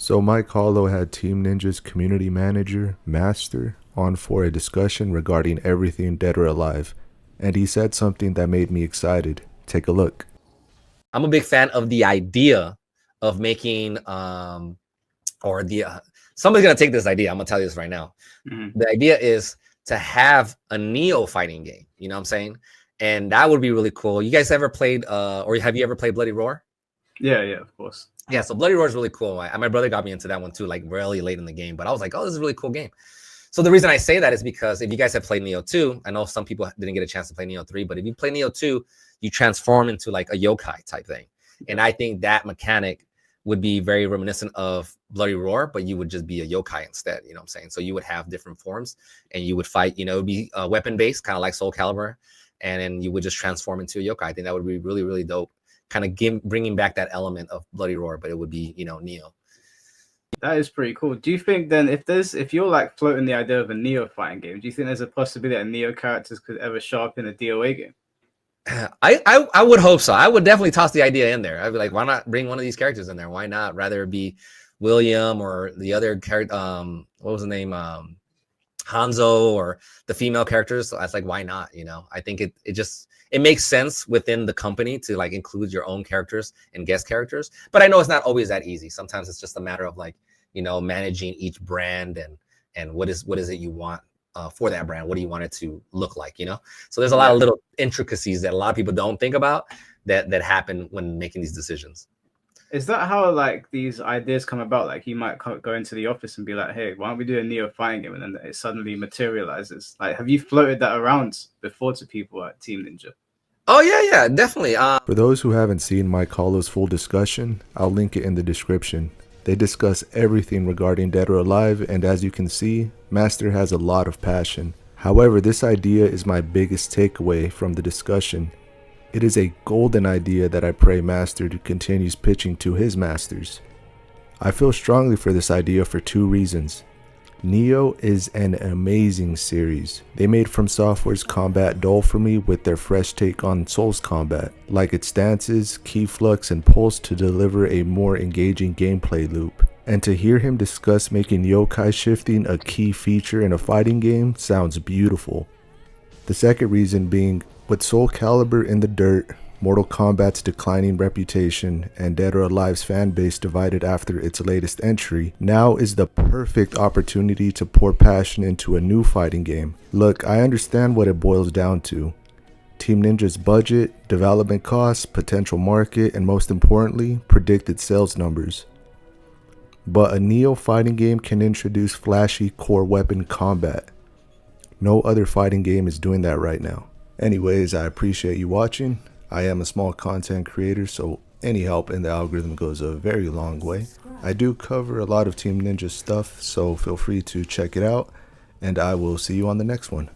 So Mike Hollow had Team Ninja's community manager, Master, on for a discussion regarding everything Dead or Alive, and he said something that made me excited. Take a look. I'm a big fan of the idea of making or the somebody's gonna take this idea. I'm gonna tell you this right now. The idea is to have a Neo fighting game. You know what I'm saying? And that would be really cool. You guys ever played or have you ever played Bloody Roar? Yeah, of course. Yeah, so Bloody Roar is really cool. My brother got me into that one too, like really late in the game. But I was like, oh, this is a really cool game. So the reason I say that is because if you guys have played Neo 2, I know some people didn't get a chance to play Neo 3, but if you play Neo 2, you transform into like a yokai type thing. And I think that mechanic would be very reminiscent of Bloody Roar, but you would just be a yokai instead. You know what I'm saying? So you would have different forms and you would fight, it would be weapon based, kind of like Soul Calibur. And then you would just transform into a yokai. I think that would be really, really dope. Kind of bringing back that element of Bloody Roar, but it would be, Neo. That is pretty cool. Do you think then if you're like floating the idea of a Neo fighting game, do you think there's a possibility that Neo characters could ever show up in a DOA game? I would hope so. I would definitely toss the idea in there. I'd be like, why not bring one of these characters in there? Why not rather be William or the other character? What was the name? Hanzo or the female characters. So I was like, why not? I think it makes sense within the company to like include your own characters and guest characters. But I know it's not always that easy. Sometimes it's just a matter of like, managing each brand and what is it you want for that brand? What do you want it to look like? So there's a lot of little intricacies that a lot of people don't think about that happen when making these decisions. Is that how like these ideas come about? Like you might go into the office and be like, hey, why don't we do a Neo fighting game? And then it suddenly materializes. Like, have you floated that around before to people at Team Ninja? Oh, yeah, definitely. For those who haven't seen Mike Hollow's full discussion, I'll link it in the description. They discuss everything regarding Dead or Alive, and as you can see, Master has a lot of passion. However, this idea is my biggest takeaway from the discussion. It is a golden idea that I pray Master continues pitching to his masters. I feel strongly for this idea for two reasons. Neo is an amazing series. They made From Software's combat dull for me with their fresh take on Souls combat, like its stances, key flux, and pulse to deliver a more engaging gameplay loop. And to hear him discuss making yokai shifting a key feature in a fighting game sounds beautiful. The second reason being, with Soul Calibur in the dirt, Mortal Kombat's declining reputation, and Dead or Alive's fanbase divided after its latest entry, now is the perfect opportunity to pour passion into a new fighting game. Look, I understand what it boils down to. Team Ninja's budget, development costs, potential market, and most importantly, predicted sales numbers. But a Neo fighting game can introduce flashy core weapon combat. No other fighting game is doing that right now. Anyways, I appreciate you watching. I am a small content creator, so any help in the algorithm goes a very long way. I do cover a lot of Team Ninja stuff, so feel free to check it out, and I will see you on the next one.